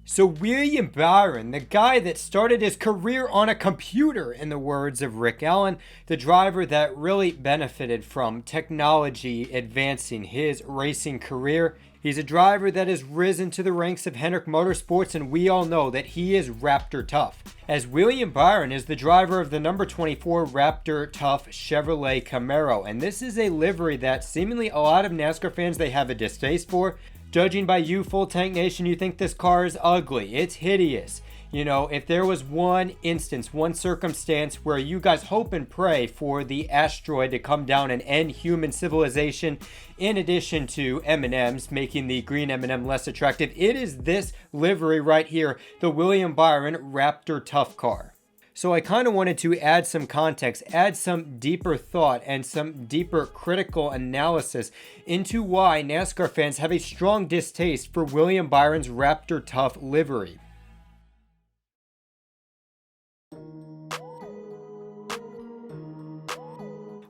So William Byron, the guy that started his career on a computer, in the words of Rick Allen, the driver that really benefited from technology advancing his racing career. He's a driver that has risen to the ranks of Hendrick Motorsports, and we all know that he is Raptor Tough, as William Byron is the driver of the number 24 Raptor Tough Chevrolet Camaro. And this is a livery that seemingly a lot of NASCAR fans, they have a distaste for. Judging by you, Full Tank Nation, you think this car is ugly. It's hideous. You know, if there was one instance, one circumstance where you guys hope and pray for the asteroid to come down and end human civilization, in addition to M&Ms, making the green M&M less attractive, it is this livery right here, the William Byron Raptor Tough car. So I kind of wanted to add some context, add some deeper thought and some deeper critical analysis into why NASCAR fans have a strong distaste for William Byron's Raptor Tough livery.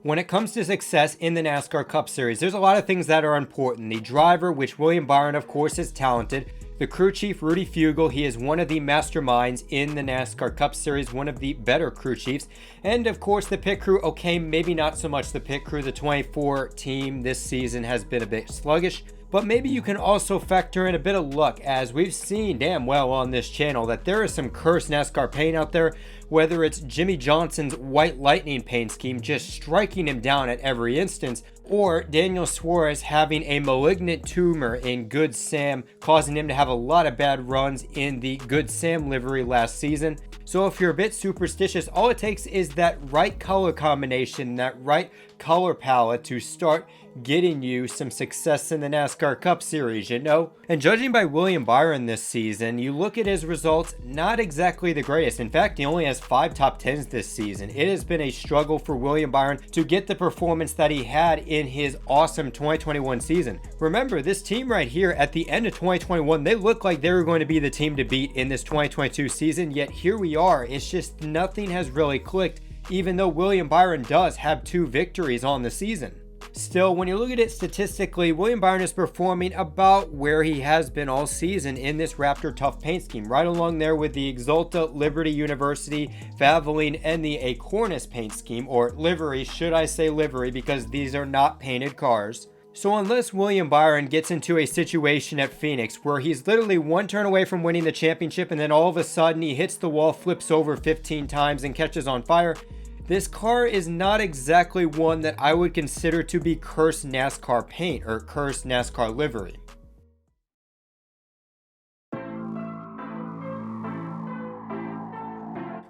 When it comes to success in the NASCAR Cup Series, there's a lot of things that are important. The driver, which William Byron, of course, is talented. The crew chief, Rudy Fugle, he is one of the masterminds in the NASCAR Cup Series, one of the better crew chiefs. And of course, the pit crew, okay, maybe not so much the pit crew. The 24 team this season has been a bit sluggish. But maybe you can also factor in a bit of luck, as we've seen damn well on this channel that there is some cursed NASCAR paint out there, whether it's Jimmy Johnson's White Lightning paint scheme just striking him down at every instance, or Daniel Suarez having a malignant tumor in Good Sam, causing him to have a lot of bad runs in the Good Sam livery last season. So if you're a bit superstitious, all it takes is that right color combination, that right color palette to start getting you some success in the NASCAR Cup Series, you know? And judging by William Byron this season, you look at his results, not exactly the greatest. In fact, he only has 5 top 10s this season. It has been a struggle for William Byron to get the performance that he had in his awesome 2021 season. Remember, this team right here at the end of 2021, they looked like they were going to be the team to beat in this 2022 season, yet here we are. It's just nothing has really clicked, even though William Byron does have 2 victories on the season. Still, when you look at it statistically, William Byron is performing about where he has been all season in this Raptor Tough paint scheme, right along there with the AXALTA, Liberty University, Valvoline, and the Acornis paint scheme, or livery, should I say livery, because these are not painted cars. So unless William Byron gets into a situation at Phoenix where he's literally one turn away from winning the championship and then all of a sudden he hits the wall, flips over 15 times and catches on fire, this car is not exactly one that I would consider to be cursed NASCAR paint or cursed NASCAR livery.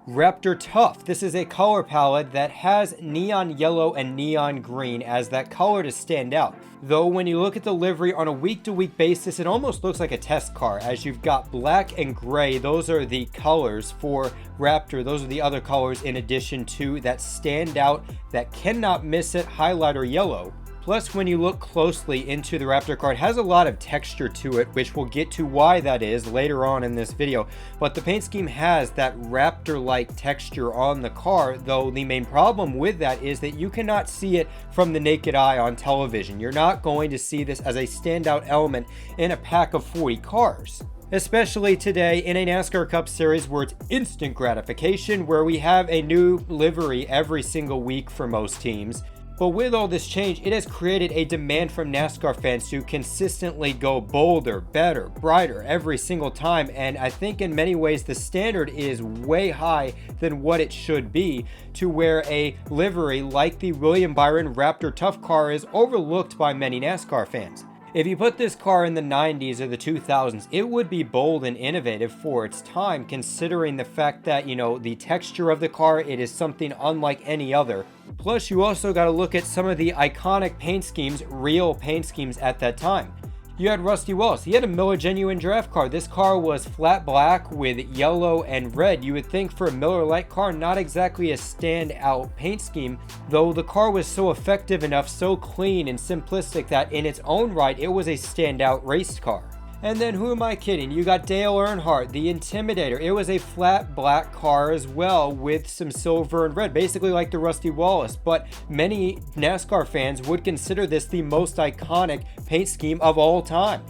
Raptor Tough. This is a color palette that has neon yellow and neon green as that color to stand out. Though when you look at the livery on a week-to-week basis, it almost looks like a test car, as you've got black and gray. Those are the colors for Raptor. Those are the other colors in addition to that standout, that cannot miss it, highlighter yellow. Plus, when you look closely into the Raptor car, it has a lot of texture to it, which we'll get to why that is later on in this video. But the paint scheme has that Raptor-like texture on the car, though the main problem with that is that you cannot see it from the naked eye on television. You're not going to see this as a standout element in a pack of 40 cars. Especially today in a NASCAR Cup Series where it's instant gratification, where we have a new livery every single week for most teams. But with all this change, it has created a demand from NASCAR fans to consistently go bolder, better, brighter every single time. And I think in many ways the standard is way high than what it should be, to where a livery like the William Byron Raptor Tough car is overlooked by many NASCAR fans. If you put this car in the 90s or the 2000s, it would be bold and innovative for its time, considering the fact that, you know, the texture of the car, it is something unlike any other. Plus, you also got to look at some of the iconic paint schemes, real paint schemes at that time. You had Rusty Wallace. He had a Miller Genuine Draft car. This car was flat black with yellow and red. You would think for a Miller Lite car, not exactly a standout paint scheme, though the car was so effective enough, so clean and simplistic that in its own right, it was a standout race car. And then who am I kidding? You got Dale Earnhardt, the Intimidator. It was a flat black car as well with some silver and red, basically like the Rusty Wallace. But many NASCAR fans would consider this the most iconic paint scheme of all time.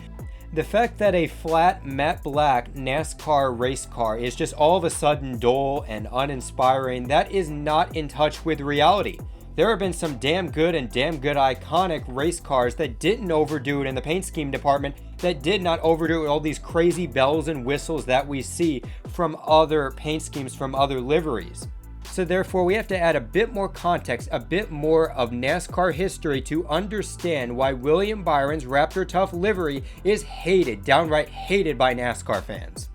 The fact that a flat matte black NASCAR race car is just all of a sudden dull and uninspiring, that is not in touch with reality. There have been some damn good iconic race cars that didn't overdo it in the paint scheme department, that did not overdo it with all these crazy bells and whistles that we see from other paint schemes, from other liveries. So therefore, we have to add a bit more context, a bit more of NASCAR history to understand why William Byron's Raptor Tough livery is hated, downright hated by NASCAR fans.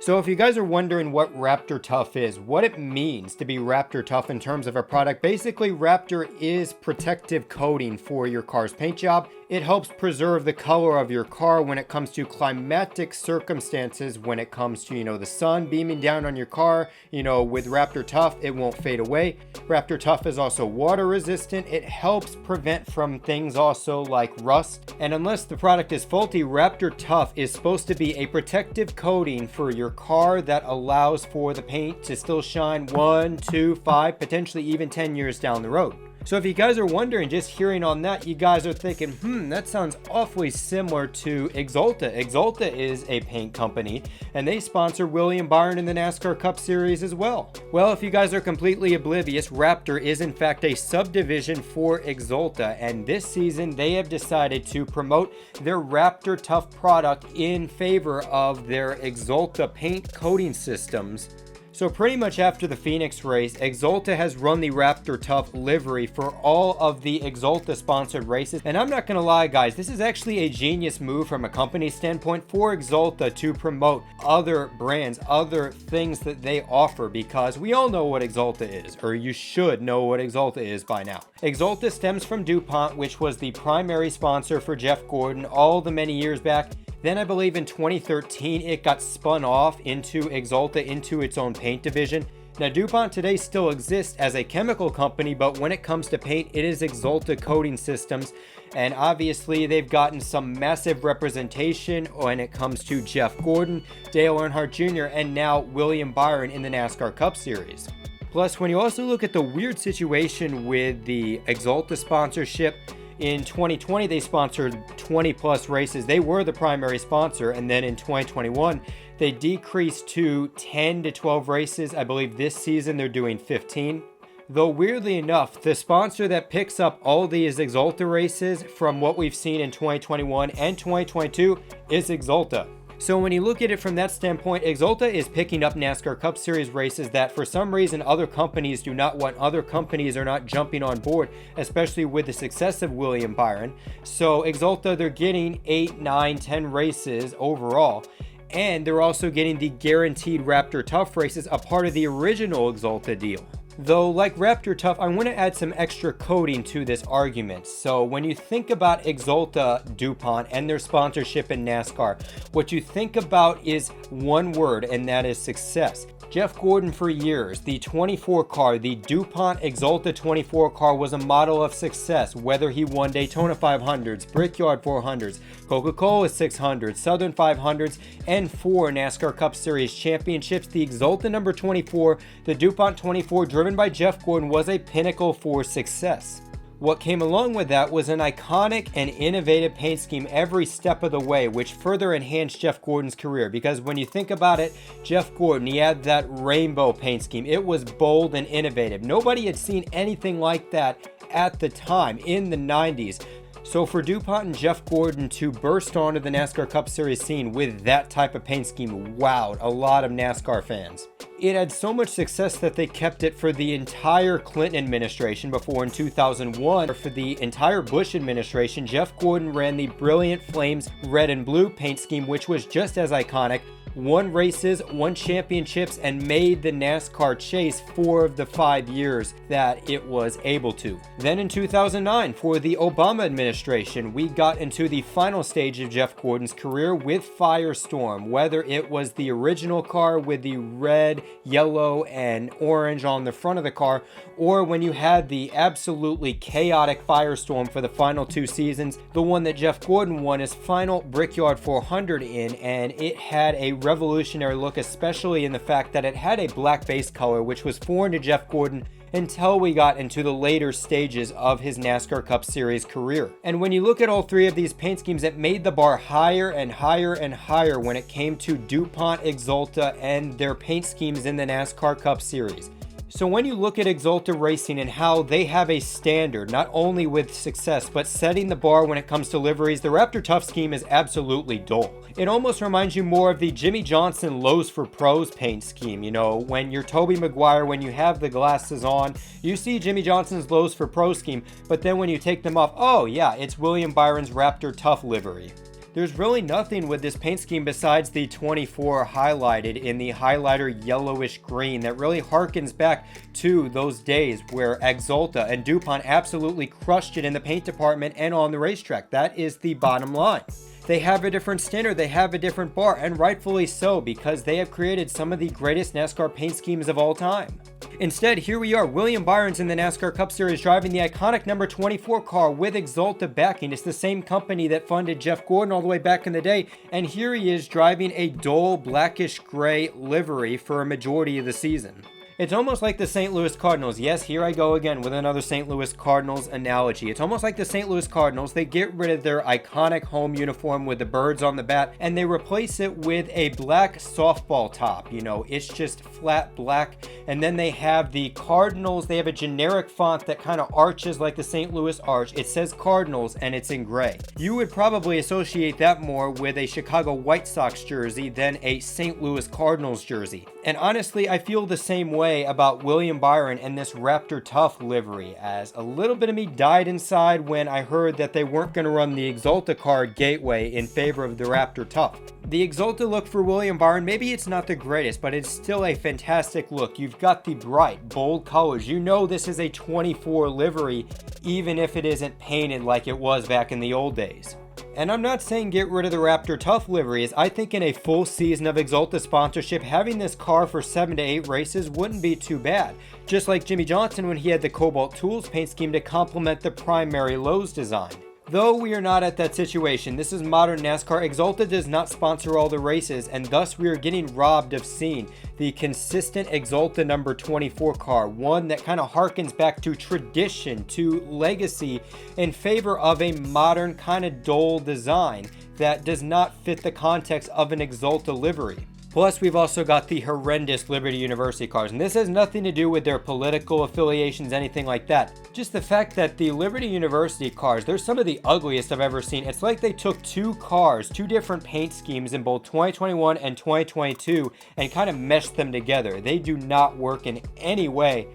So if you guys are wondering what Raptor Tough is, what it means to be Raptor Tough in terms of a product, basically Raptor is protective coating for your car's paint job. It helps preserve the color of your car when it comes to climatic circumstances, when it comes to, the sun beaming down on your car. With Raptor Tough, it won't fade away. Raptor Tough is also water resistant. It helps prevent from things also like rust. And unless the product is faulty, Raptor Tough is supposed to be a protective coating for your car that allows for the paint to still shine 1, 2, 5, potentially even 10 years down the road. So if you guys are wondering, just hearing on that, you guys are thinking, that sounds awfully similar to AXALTA. AXALTA is a paint company, and they sponsor William Byron in the NASCAR Cup Series as well. Well, if you guys are completely oblivious, Raptor is in fact a subdivision for AXALTA, and this season they have decided to promote their Raptor Tough product in favor of their AXALTA paint coating systems. So pretty much after the Phoenix race, AXALTA has run the Raptor Tough livery for all of the AXALTA sponsored races. And I'm not gonna lie guys, this is actually a genius move from a company standpoint for AXALTA to promote other brands, other things that they offer, because we all know what AXALTA is, or you should know what AXALTA is by now. AXALTA stems from DuPont, which was the primary sponsor for Jeff Gordon all the many years back. Then I believe in 2013, it got spun off into AXALTA, into its own paint division. Now DuPont today still exists as a chemical company, but when it comes to paint, it is AXALTA Coating Systems. And obviously they've gotten some massive representation when it comes to Jeff Gordon, Dale Earnhardt Jr., and now William Byron in the NASCAR Cup Series. Plus, when you also look at the weird situation with the AXALTA sponsorship, in 2020, they sponsored 20 plus races. They were the primary sponsor. And then in 2021, they decreased to 10 to 12 races. I believe this season they're doing 15. Though weirdly enough, the sponsor that picks up all these AXALTA races from what we've seen in 2021 and 2022 is AXALTA. So when you look at it from that standpoint, AXALTA is picking up NASCAR Cup Series races that for some reason other companies do not want. Other companies are not jumping on board, especially with the success of William Byron. So AXALTA, they're getting 8, 9, 10 races overall. And they're also getting the guaranteed Raptor Tough races, a part of the original AXALTA deal. Though, like Raptor Tough, I want to add some extra coating to this argument. So when you think about AXALTA DuPont and their sponsorship in NASCAR, what you think about is one word, and that is success. Jeff Gordon for years, the 24 car, the DuPont AXALTA 24 car was a model of success, whether he won Daytona 500s, Brickyard 400s, Coca-Cola 600s, Southern 500s, and 4 NASCAR Cup Series championships. The AXALTA number 24, the DuPont 24 driven by Jeff Gordon, was a pinnacle for success. What came along with that was an iconic and innovative paint scheme every step of the way, which further enhanced Jeff Gordon's career. Because when you think about it, Jeff Gordon, he had that rainbow paint scheme. It was bold and innovative. Nobody had seen anything like that at the time in the 90s. So for DuPont and Jeff Gordon to burst onto the NASCAR Cup Series scene with that type of paint scheme wowed a lot of NASCAR fans. It had so much success that they kept it for the entire Clinton administration before in 2001. For the entire Bush administration, Jeff Gordon ran the Brilliant Flames red and blue paint scheme, which was just as iconic. Won races, won championships, and made the NASCAR chase 4 of the 5 years that it was able to. Then in 2009, for the Obama administration, we got into the final stage of Jeff Gordon's career with Firestorm, whether it was the original car with the red, yellow, and orange on the front of the car, or when you had the absolutely chaotic Firestorm for the final 2 seasons, the one that Jeff Gordon won his final Brickyard 400 in, and it had a revolutionary look, especially in the fact that it had a black base color, which was foreign to Jeff Gordon until we got into the later stages of his NASCAR Cup Series career. And when you look at all three of these paint schemes, it made the bar higher and higher and higher when it came to DuPont, AXALTA, and their paint schemes in the NASCAR Cup Series. So when you look at AXALTA Racing and how they have a standard, not only with success, but setting the bar when it comes to liveries, the Raptor Tough scheme is absolutely dull. It almost reminds you more of the Jimmy Johnson Lowe's for Pros paint scheme. You know, when you're Tobey Maguire, when you have the glasses on, you see Jimmy Johnson's Lowe's for Pros scheme, but then when you take them off, oh yeah, it's William Byron's Raptor Tough livery. There's really nothing with this paint scheme besides the 24 highlighted in the highlighter yellowish green that really harkens back to those days where AXALTA and DuPont absolutely crushed it in the paint department and on the racetrack. That is the bottom line. They have a different standard, they have a different bar, and rightfully so, because they have created some of the greatest NASCAR paint schemes of all time. Instead, here we are, William Byron's in the NASCAR Cup Series driving the iconic number 24 car with AXALTA backing. It's the same company that funded Jeff Gordon all the way back in the day, and here he is driving a dull blackish gray livery for a majority of the season. It's almost like the St. Louis Cardinals. Yes, here I go again with another St. Louis Cardinals analogy. It's almost like the St. Louis Cardinals. They get rid of their iconic home uniform with the birds on the bat, and they replace it with a black softball top. You know, it's just flat black. And then they have the Cardinals. They have a generic font that kind of arches like the St. Louis arch. It says Cardinals, and it's in gray. You would probably associate that more with a Chicago White Sox jersey than a St. Louis Cardinals jersey. And honestly, I feel the same way about William Byron and this Raptor Tough livery, as a little bit of me died inside when I heard that they weren't going to run the AXALTA car Gateway in favor of the Raptor Tough. The AXALTA look for William Byron, maybe it's not the greatest, but it's still a fantastic look. You've got the bright, bold colors. You know this is a 24 livery, even if it isn't painted like it was back in the old days. And I'm not saying get rid of the Raptor Tough liveries. I think in a full season of AXALTA sponsorship, having this car for 7 to 8 races wouldn't be too bad. Just like Jimmy Johnson when he had the Cobalt Tools paint scheme to complement the primary Lowe's design. Though we are not at that situation, this is modern NASCAR. AXALTA does not sponsor all the races, and thus we are getting robbed of seeing the consistent AXALTA number 24 car, one that kind of harkens back to tradition, to legacy, in favor of a modern kind of dull design that does not fit the context of an AXALTA livery. Plus, we've also got the horrendous Liberty University cars, and this has nothing to do with their political affiliations, anything like that. Just the fact that the Liberty University cars, they're some of the ugliest I've ever seen. It's like they took two cars, two different paint schemes in both 2021 and 2022, and kind of meshed them together. They do not work in any way.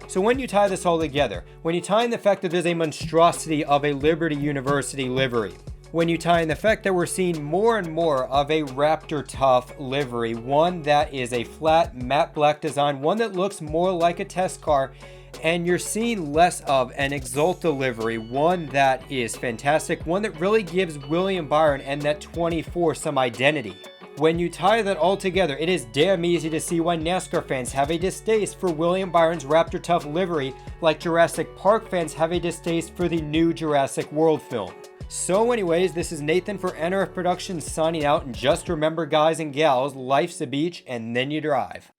So when you tie this all together, when you tie in the fact that there's a monstrosity of a Liberty University livery, when you tie in the fact that we're seeing more and more of a Raptor Tough livery, one that is a flat matte black design, one that looks more like a test car, and you're seeing less of an AXALTA livery, one that is fantastic, one that really gives William Byron and that 24 some identity. When you tie that all together, it is damn easy to see why NASCAR fans have a distaste for William Byron's Raptor Tough livery, like Jurassic Park fans have a distaste for the new Jurassic World film. So anyways, this is Nathan for NRF Productions signing out, and just remember guys and gals, life's a beach and then you drive.